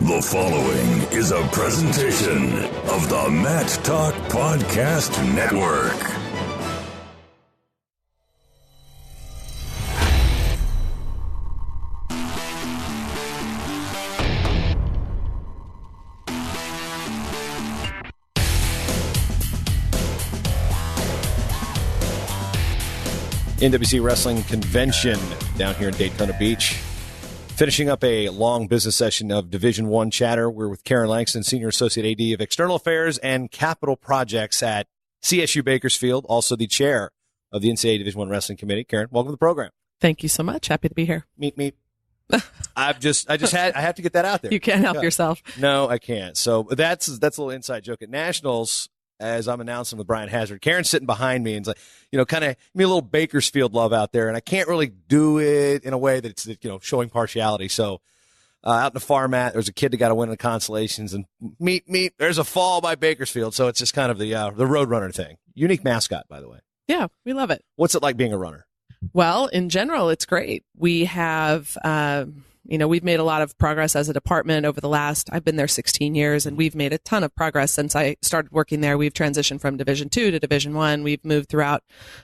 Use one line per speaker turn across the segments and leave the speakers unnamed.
The following is a presentation of the Matt Talk Podcast Network.
NWC Wrestling Convention down here in Daytona Beach. Finishing up a long business session of Division I chatter. We're with Karen Langston, Senior Associate AD of External Affairs and Capital Projects at CSU Bakersfield, also the chair of the NCAA Division I Wrestling Committee. Karen, welcome to the program.
Thank you so much. Happy to be here.
Meet. I have to get that out there.
You can't help yourself.
No, I can't. So that's a little inside joke at Nationals. As I'm announcing with Brian Hazard, Karen's sitting behind me and it's like, kind of me a little Bakersfield love out there. And I can't really do it in a way that it's, showing partiality. So, out in the far mat, there's a kid that got to win in the consolations and meet, there's a fall by Bakersfield. So it's just kind of the Roadrunner thing. Unique mascot, by the way.
Yeah, we love it.
What's it like being a runner?
Well, in general, it's great. We have, we've made a lot of progress as a department over the I've been there 16 years, and we've made a ton of progress since I started working there. We've transitioned from Division II to Division I. We've moved throughout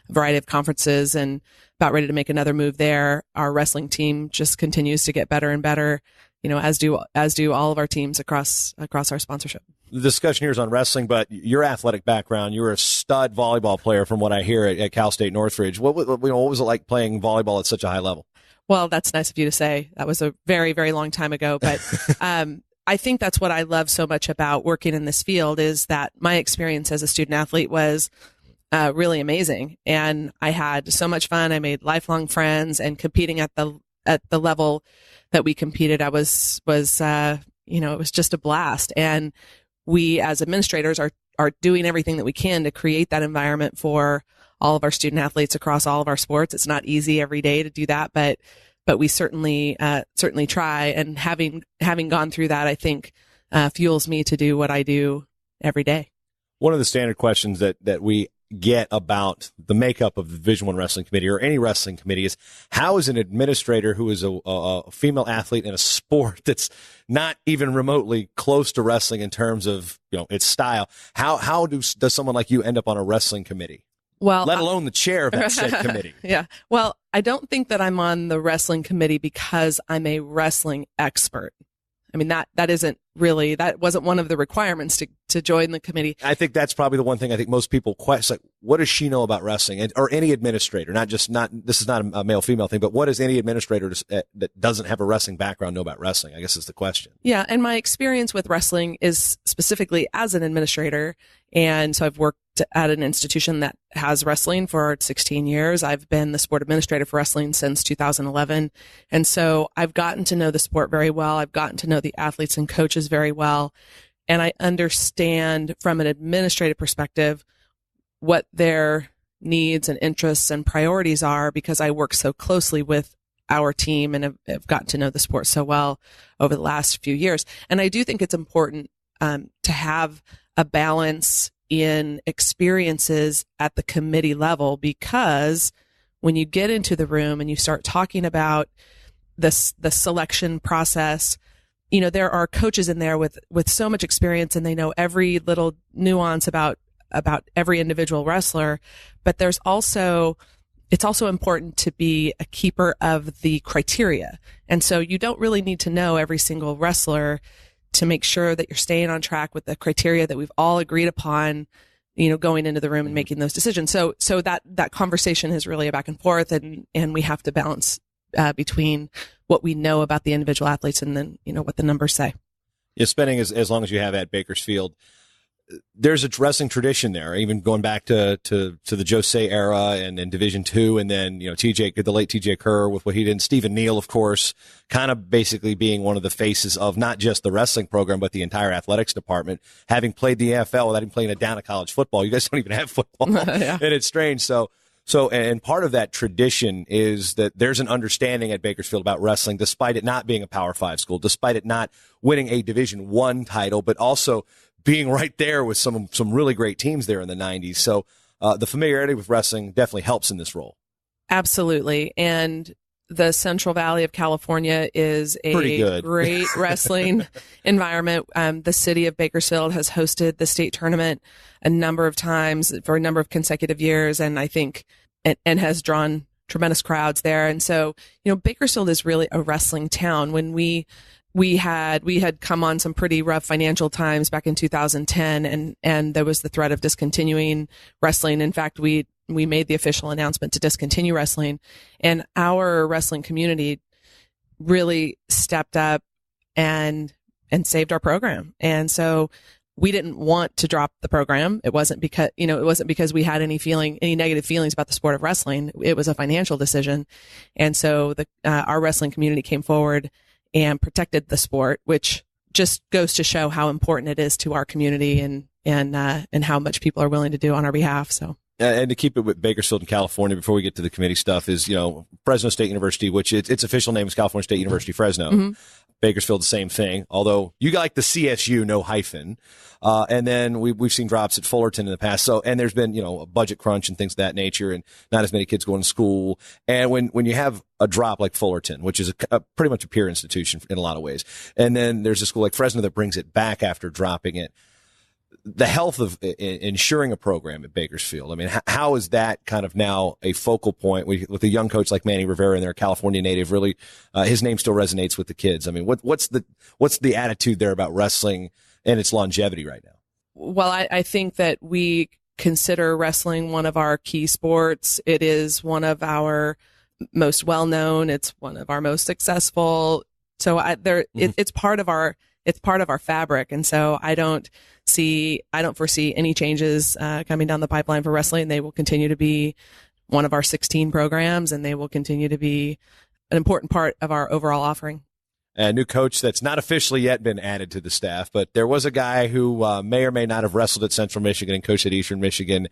a variety of conferences and about ready to make another move there. Our wrestling team just continues to get better and better, as do all of our teams across our sponsorship.
The discussion here is on wrestling, but your athletic background, you were a stud volleyball player from what I hear at Cal State Northridge. What was it like playing volleyball at such a high level?
Well, that's nice of you to say. That was a very, very long time ago. But I think that's what I love so much about working in this field is that my experience as a student athlete was really amazing. And I had so much fun. I made lifelong friends, and competing at the level that we competed, it was just a blast. And we as administrators are doing everything that we can to create that environment for all of our student athletes across all of our sports. It's not easy every day to do that, but we certainly try. And having gone through that, I think fuels me to do what I do every day.
One of the standard questions that we get about the makeup of the Division I Wrestling Committee or any wrestling committee is, how is an administrator who is a female athlete in a sport that's not even remotely close to wrestling in terms of its style, how does someone like you end up on a wrestling committee?
Well,
let alone the chair of that said committee.
Yeah. Well, I don't think that I'm on the wrestling committee because I'm a wrestling expert. I mean, that wasn't one of the requirements to join the committee.
I think that's probably the one thing I think most people question. Like, what does she know about wrestling? Or any administrator, this is not a male-female thing, but what does any administrator that doesn't have a wrestling background know about wrestling? I guess is the question.
Yeah. And my experience with wrestling is specifically as an administrator. And so I've worked at an institution that has wrestling for 16 years. I've been the sport administrator for wrestling since 2011. And so I've gotten to know the sport very well. I've gotten to know the athletes and coaches very well. And I understand from an administrative perspective what their needs and interests and priorities are, because I work so closely with our team and have gotten to know the sport so well over the last few years. And I do think it's important to have a balance in experiences at the committee level, because when you get into the room and you start talking about the selection process, there are coaches in there with so much experience, and they know every little nuance about every individual wrestler. But it's also important to be a keeper of the criteria. And so you don't really need to know every single wrestler to make sure that you're staying on track with the criteria that we've all agreed upon, going into the room and making those decisions. So that conversation is really a back and forth, and we have to balance between what we know about the individual athletes and then, what the numbers say.
Yeah, spending as long as you have at Bakersfield, there's a wrestling tradition there, even going back to the Jose era and Division II, and then, the late TJ Kerr with what he did, and Stephen Neal, of course, kind of basically being one of the faces of not just the wrestling program, but the entire athletics department, having played the NFL without even playing a down of college football. You guys don't even have football.
Yeah.
And it's strange. So, and part of that tradition is that there's an understanding at Bakersfield about wrestling, despite it not being a Power 5 school, despite it not winning a Division I title, but also being right there with some really great teams there in the 90s. So the familiarity with wrestling definitely helps in this role.
Absolutely. And the Central Valley of California is a great wrestling environment. The city of Bakersfield has hosted the state tournament a number of times for a number of consecutive years, and I think and has drawn tremendous crowds there. And so, Bakersfield is really a wrestling town. When we had come on some pretty rough financial times back in 2010, and there was the threat of discontinuing wrestling. In fact, we made the official announcement to discontinue wrestling, and our wrestling community really stepped up and saved our program. And so we didn't want to drop the program. It wasn't because we had any negative feelings about the sport of wrestling. It was a financial decision. And so our wrestling community came forward and protected the sport, which just goes to show how important it is to our community and how much people are willing to do on our behalf. So.
And to keep it with Bakersfield in California, before we get to the committee stuff, is, Fresno State University, which its official name is California State University, Fresno. Mm-hmm. Bakersfield, the same thing, although you got like the CSU, no hyphen. And then we've seen drops at Fullerton in the past. So, and there's been, a budget crunch and things of that nature, and not as many kids going to school. And when you have a drop like Fullerton, which is a pretty much a peer institution in a lot of ways, and then there's a school like Fresno that brings it back after dropping it, the health of ensuring a program at Bakersfield. I mean, how is that kind of now a focal point with a young coach like Manny Rivera and their California native? Really, his name still resonates with the kids. I mean, what's the attitude there about wrestling and its longevity right now?
Well, I think that we consider wrestling one of our key sports. It is one of our most well-known. It's one of our most successful. So it's part of our fabric. And so I don't foresee any changes coming down the pipeline for wrestling. They will continue to be one of our 16 programs, and they will continue to be an important part of our overall offering.
A new coach that's not officially yet been added to the staff, but there was a guy who may or may not have wrestled at Central Michigan and coached at Eastern Michigan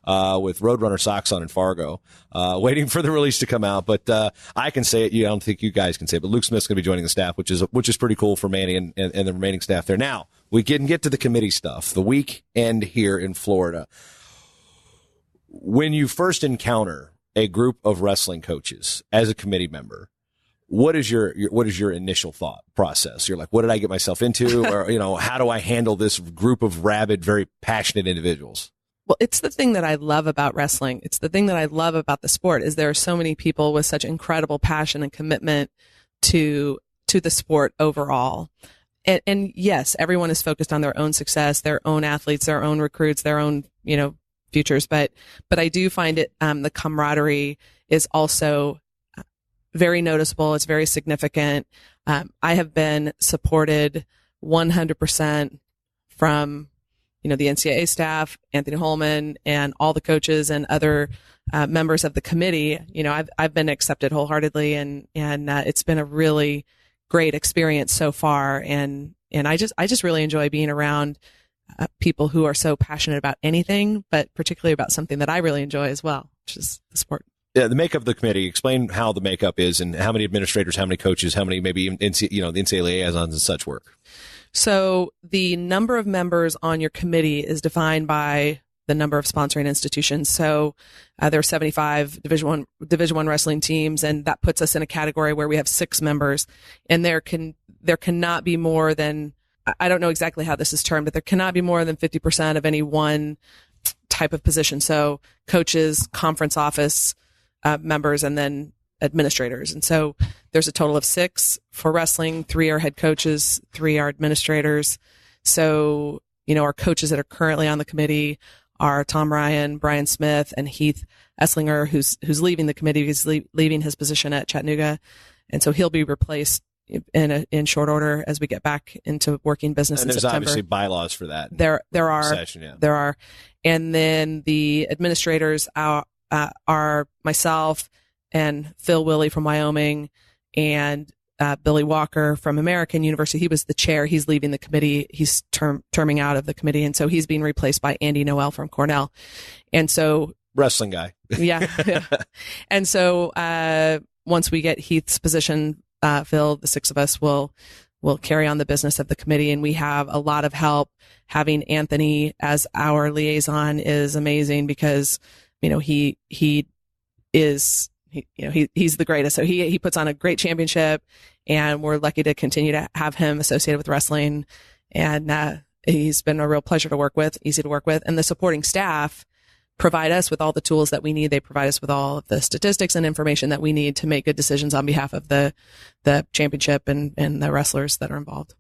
with Roadrunner socks on in Fargo, waiting for the release to come out. But I can say it. I don't think you guys can say it, but Luke Smith's going to be joining the staff, which is pretty cool for Manny and the remaining staff there. Now, we can get to the committee stuff. The weekend here in Florida. When you first encounter a group of wrestling coaches as a committee member, what is your initial thought process? You're like, what did I get myself into? Or, how do I handle this group of rabid, very passionate individuals?
Well, it's the thing that I love about wrestling. It's the thing that I love about the sport is there are so many people with such incredible passion and commitment to the sport overall. And yes, everyone is focused on their own success, their own athletes, their own recruits, their own, futures. But I do find it, the camaraderie is also very noticeable. It's very significant. I have been supported 100% from, the NCAA staff, Anthony Holman, and all the coaches and other members of the committee. I've been accepted wholeheartedly, and it's been a really great experience so far. And I just really enjoy being around people who are so passionate about anything, but particularly about something that I really enjoy as well, which is the sport.
Yeah, the makeup of the committee. Explain how the makeup is and how many administrators, how many coaches, how many maybe the NCAA liaisons and such work.
So the number of members on your committee is defined by the number of sponsoring institutions. So there are 75 Division I wrestling teams, and that puts us in a category where we have 6 members. And there cannot be more than, I don't know exactly how this is termed, but there cannot be more than 50% of any one type of position. So coaches, conference office members, and then administrators. And so there's a total of 6 for wrestling. 3 are head coaches, 3 are administrators. So, our coaches that are currently on the committee are Tom Ryan, Brian Smith, and Heath Esslinger, who's leaving the committee. He's leaving his position at Chattanooga. And so he'll be replaced in short order as we get back into working business in September.
And there's obviously bylaws for that.
There are.
Session, yeah.
There are. And then the administrators are myself and Phil Willey from Wyoming and Billy Walker from American University. He was the chair. He's leaving the committee. He's terming out of the committee. And so he's being replaced by Andy Noel from Cornell. And so
wrestling guy.
Yeah. And so once we get Heath's position filled, the 6 of us will carry on the business of the committee. And we have a lot of help. Having Anthony as our liaison is amazing because, he is He's the greatest. So he puts on a great championship, and we're lucky to continue to have him associated with wrestling. And he's been a real pleasure to work with, easy to work with. And the supporting staff provide us with all the tools that we need. They provide us with all of the statistics and information that we need to make good decisions on behalf of the championship and the wrestlers that are involved.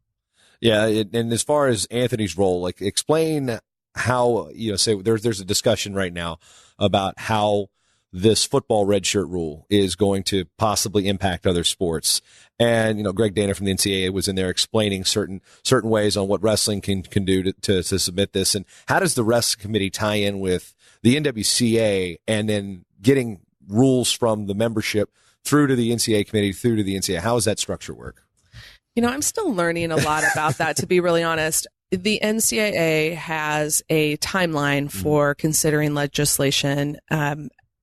Yeah. And as far as Anthony's role, like, explain how, say there's a discussion right now about how this football red shirt rule is going to possibly impact other sports. And, Greg Dana from the NCAA was in there explaining certain ways on what wrestling can do to submit this. And how does the wrestling committee tie in with the NWCA and then getting rules from the membership through to the NCAA committee, through to the NCAA? How does that structure work?
I'm still learning a lot about that, to be really honest. The NCAA has a timeline for considering legislation.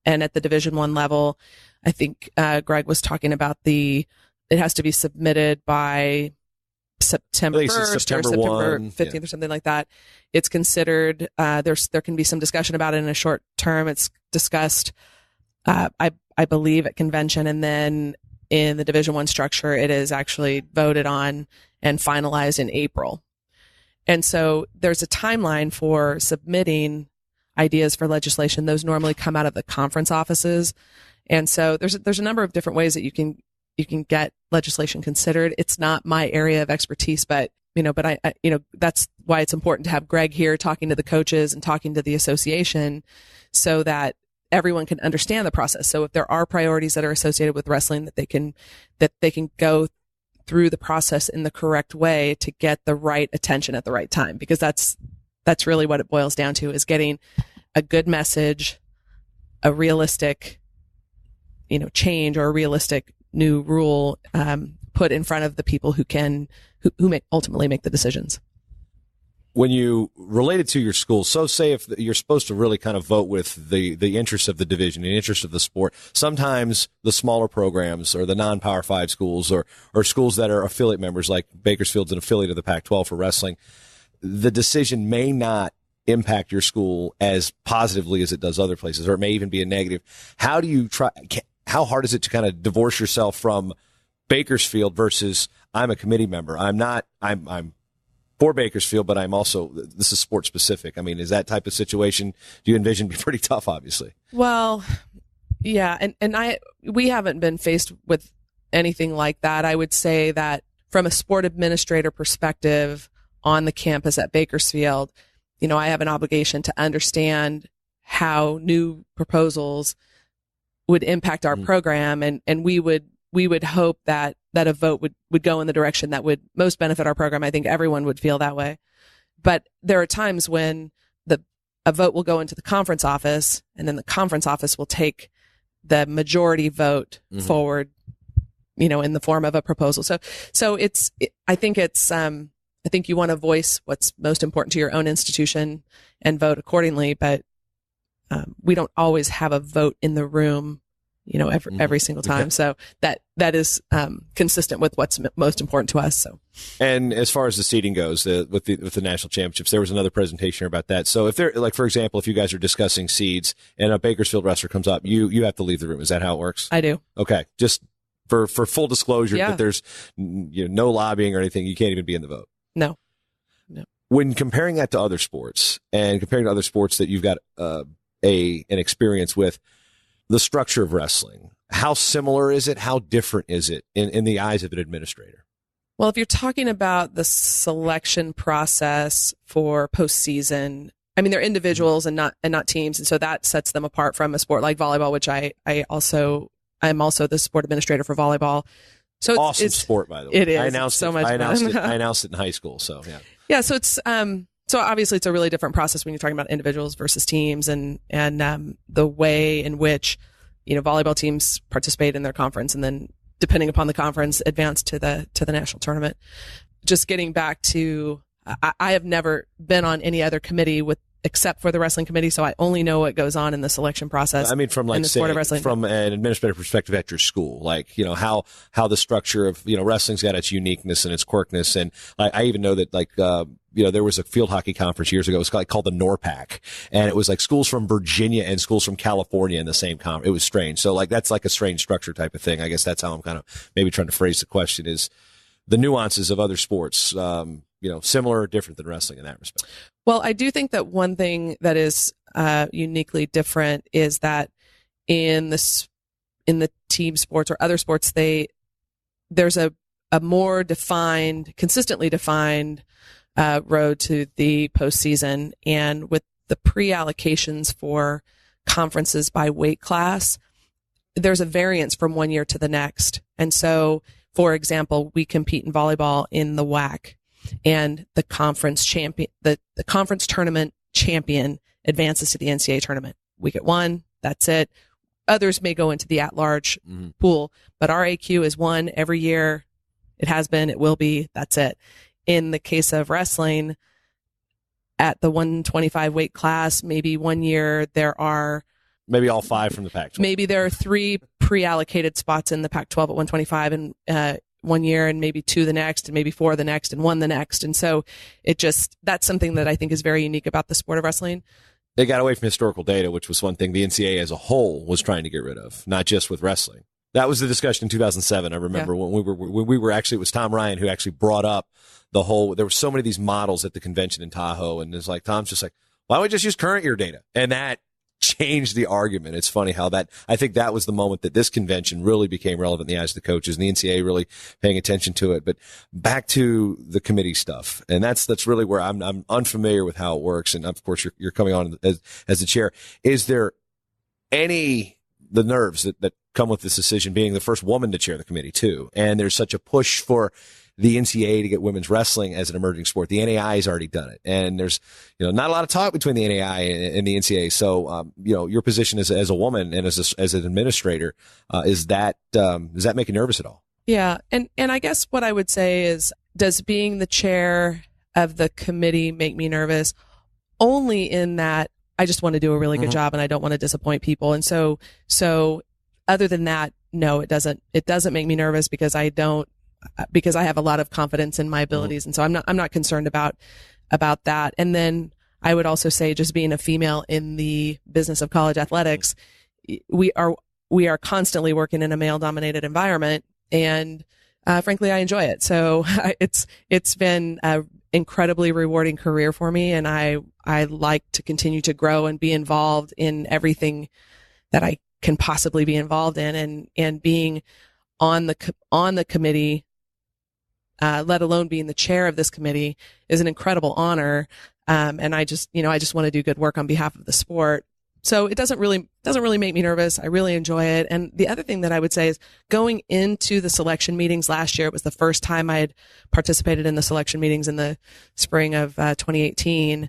And at the Division I level, I think Greg was talking about it has to be submitted by September 1st or September 15th or something like that. It's considered, there can be some discussion about it in a short term. It's discussed, I believe, at convention, and then in the Division I structure, it is actually voted on and finalized in April. And so there's a timeline for submitting ideas for legislation. Those normally come out of the conference offices. And so there's a number of different ways that you can get legislation considered. It's not my area of expertise, but I that's why it's important to have Greg here talking to the coaches and talking to the association so that everyone can understand the process. So if there are priorities that are associated with wrestling, that they can go through the process in the correct way to get the right attention at the right time, because that's really what it boils down to, is getting a good message, a realistic, change or a realistic new rule, put in front of the people who may ultimately make the decisions.
When you relate it to your school, so say if you're supposed to really kind of vote with the interests of the division, the interest of the sport, sometimes the smaller programs or the non-Power 5 schools or schools that are affiliate members, like Bakersfield's an affiliate of the Pac-12 for wrestling, the decision may not impact your school as positively as it does other places, or it may even be a negative. How how hard is it to kind of divorce yourself from Bakersfield versus I'm a committee member? I'm for Bakersfield, but this is sports specific. I mean, is that type of situation, do you envision be pretty tough, obviously?
Well, yeah. And we haven't been faced with anything like that. I would say that from a sport administrator perspective on the campus at Bakersfield, I have an obligation to understand how new proposals would impact our program. And we would hope that a vote would go in the direction that would most benefit our program. I think everyone would feel that way. But there are times when a vote will go into the conference office, and then the conference office will take the majority vote forward, in the form of a proposal. So I think you want to voice what's most important to your own institution and vote accordingly. But we don't always have a vote in the room, every single time. Okay. So that is consistent with what's most important to us. So, and
as far as the seating goes, with the national championships, there was another presentation about that. So if they're like, for example, if you guys are discussing seeds and a Bakersfield wrestler comes up, you have to leave the room. Is that how it works?
I do.
Okay, just for full disclosure, that there's no lobbying or anything. You can't even be in the vote.
No.
When comparing that to other sports and comparing to other sports that you've got an experience with, the structure of wrestling, how similar is it? How different is it in the eyes of an administrator?
Well, if you're talking about the selection process for postseason, I mean, they're individuals and not teams. And so that sets them apart from a sport like volleyball, which I'm also the sport administrator for volleyball. So
awesome sport, by the way.
It is.
I announced it in high school. So yeah. Yeah.
So it's, so obviously it's a really different process when you're talking about individuals versus teams and the way in which, volleyball teams participate in their conference and then depending upon the conference advance to the national tournament. Just getting back to, I have never been on any other committee with except for the wrestling committee. So I only know what goes on in the selection process.
I mean, from like, say, from an administrative perspective at your school, like, you know, how the structure of, you know, wrestling's got its uniqueness and its quirkiness. And I even know that, like, you know, there was a field hockey conference years ago. It was called the NORPAC, and it was like schools from Virginia and schools from California in the same conference. It was strange. So like, that's like a strange structure type of thing. I guess that's how I'm kind of maybe trying to phrase the question, is the nuances of other sports, you know, similar or different than wrestling in that respect.
Well, I do think that one thing that is uniquely different is that in the team sports or other sports, there's a more defined, consistently defined road to the postseason, and with the pre-allocations for conferences by weight class, there's a variance from one year to the next. And so, for example, we compete in volleyball in the WAC, and the conference champion, the conference tournament champion advances to the NCAA tournament. We get one, that's it. Others may go into the at-large pool, but our AQ is one every year. It has been, it will be, that's it. In the case of wrestling, at the 125 weight class, maybe one year there are
maybe all 5 from the Pac-12. Maybe
there are 3 pre-allocated spots in the Pac-12 at 125 and one year, and maybe 2 the next, and maybe 4 the next, and 1 the next. And so that's something that I think is very unique about the sport of wrestling.
They got away from historical data, which was one thing the NCAA as a whole was trying to get rid of, not just with wrestling. That was the discussion in 2007. I remember when we were actually, it was Tom Ryan who actually brought up the whole, there were so many of these models at the convention in Tahoe, and it's like, Tom's just like, why don't we just use current year data? And that changed the argument. It's funny how I think that was the moment that this convention really became relevant in the eyes of the coaches, and the NCAA really paying attention to it. But back to the committee stuff, and that's really where I'm unfamiliar with how it works. And of course, you're coming on as the chair. Is there the nerves that come with this decision, being the first woman to chair the committee too? And there's such a push for the NCAA to get women's wrestling as an emerging sport. The NAI has already done it, and there's, you know, not a lot of talk between the NAI and the NCAA. So, you know, your position as a woman and as an administrator, does that make you nervous at all?
Yeah, and I guess what I would say is, does being the chair of the committee make me nervous? Only in that I just want to do a really good job, and I don't want to disappoint people. And so other than that, no, it doesn't. It doesn't make me nervous because I have a lot of confidence in my abilities. And so I'm not concerned about that. And then I would also say, just being a female in the business of college athletics, we are constantly working in a male dominated environment. And, frankly, I enjoy it. So it's been a incredibly rewarding career for me. And I like to continue to grow and be involved in everything that I can possibly be involved in, and being on the committee, let alone being the chair of this committee, is an incredible honor. And I just want to do good work on behalf of the sport. So it doesn't really make me nervous. I really enjoy it. And the other thing that I would say is, going into the selection meetings last year, it was the first time I had participated in the selection meetings in the spring of 2018.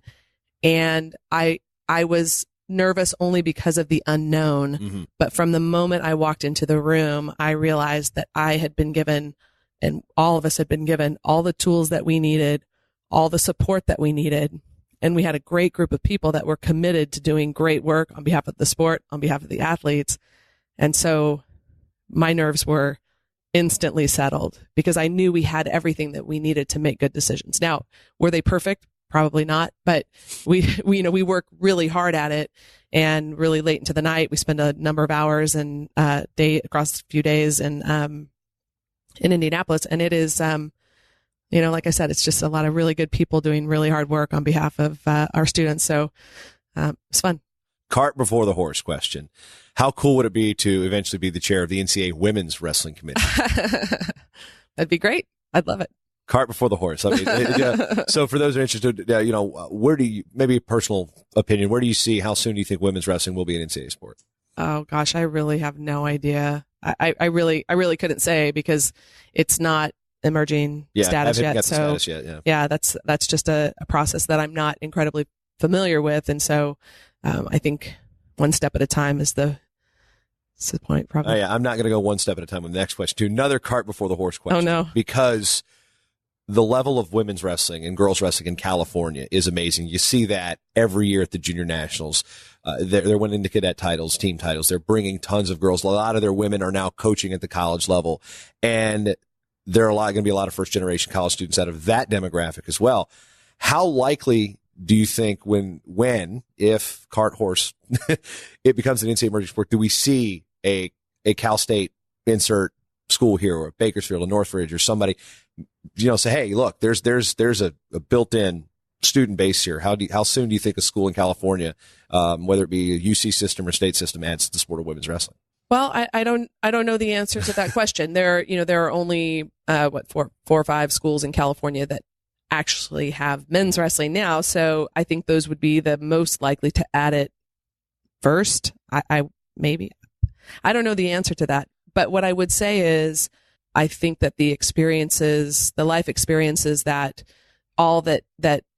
And I was nervous only because of the unknown. But from the moment I walked into the room, I realized that I had been given, and all of us had been given, all the tools that we needed, all the support that we needed. And we had a great group of people that were committed to doing great work on behalf of the sport, on behalf of the athletes. And so my nerves were instantly settled because I knew we had everything that we needed to make good decisions. Now, were they perfect? Probably not, but we work really hard at it, and really late into the night. We spend a number of hours and across a few days in Indianapolis. And it is, like I said, it's just a lot of really good people doing really hard work on behalf of our students. So it's fun.
Cart before the horse question. How cool would it be to eventually be the chair of the NCAA Women's Wrestling Committee?
That'd be great. I'd love it.
Cart before the horse. I mean, so for those who are interested, where do you, maybe a personal opinion, where do you see, how soon do you think women's wrestling will be an NCAA sport?
Oh gosh, I really have no idea. I really couldn't say because it's not emerging status yet.
Got the status yet.
Yeah, that's just a process that I'm not incredibly familiar with. And so, I think one step at a time is the point probably.
I'm not going to go one step at a time with the next question. To another cart before the horse question.
Oh no.
Because the level of women's wrestling and girls wrestling in California is amazing. You see that every year at the junior nationals. They're winning the cadet titles, team titles. They're bringing tons of girls. A lot of their women are now coaching at the college level, and there are going to be a lot of first generation college students out of that demographic as well. How likely do you think if cart horse, it becomes an NCAA emerging sport, do we see a Cal State insert school here, or Bakersfield or Northridge or somebody, say, hey, look, there's a built-in student base here. How soon do you think a school in California, whether it be a UC system or state system, adds to the sport of women's wrestling?
Well, I don't know the answer to that question. There are only, 4 or 5 schools in California that actually have men's wrestling now. So I think those would be the most likely to add it first. I don't know the answer to that. But what I would say is, I think that the life experiences that all that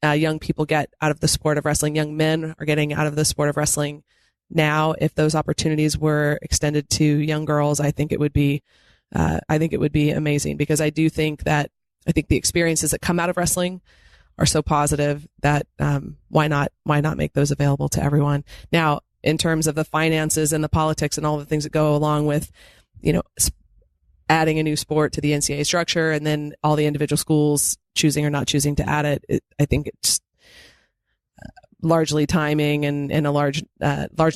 young people get out of the sport of wrestling, young men are getting out of the sport of wrestling now, if those opportunities were extended to young girls, I think it would be amazing, because I think the experiences that come out of wrestling are so positive that why not make those available to everyone? Now, in terms of the finances and the politics and all the things that go along with, adding a new sport to the NCAA structure, and then all the individual schools choosing or not choosing to add it, I think it's largely timing and a large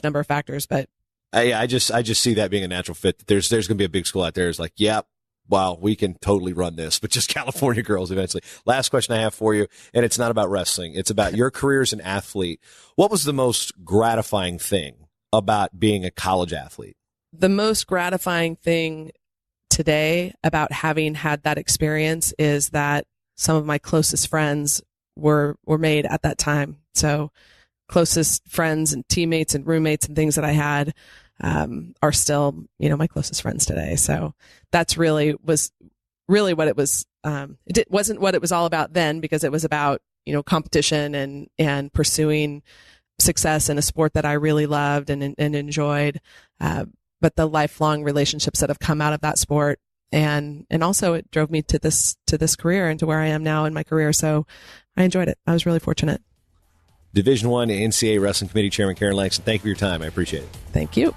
number of factors. But
I just see that being a natural fit. There's going to be a big school out there is like, yep, wow, we can totally run this, but just California girls eventually. Last question I have for you, and it's not about wrestling. It's about your career as an athlete. What was the most gratifying thing about being a college athlete?
The most gratifying thing today about having had that experience is that some of my closest friends were made at that time. So closest friends and teammates and roommates and things that I had are still, my closest friends today. So that's was really what it was. It wasn't what it was all about then, because it was about, competition and pursuing success in a sport that I really loved and enjoyed. But the lifelong relationships that have come out of that sport, and also it drove me to this career and to where I am now in my career. So I enjoyed it. I was really fortunate.
Division I NCAA Wrestling Committee Chairman Karen Langston, thank you for your time. I appreciate it.
Thank you.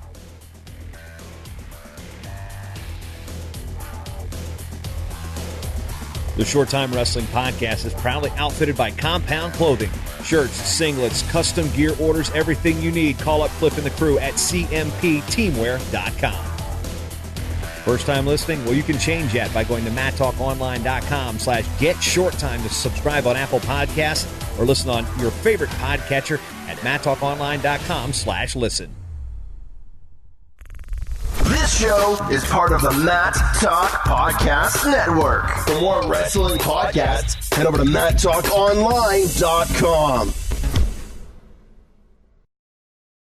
The Short Time Wrestling Podcast is proudly outfitted by Compound Clothing. Shirts, singlets, custom gear orders, everything you need. Call up Cliff and the crew at cmpteamwear.com. First time listening? Well, you can change that by going to mattalkonline.com/getshorttime to subscribe on Apple Podcasts, or listen on your favorite podcatcher at mattalkonline.com/listen.
This show is part of the Matt Talk Podcast Network. For more wrestling podcasts, head over to mattalkonline.com.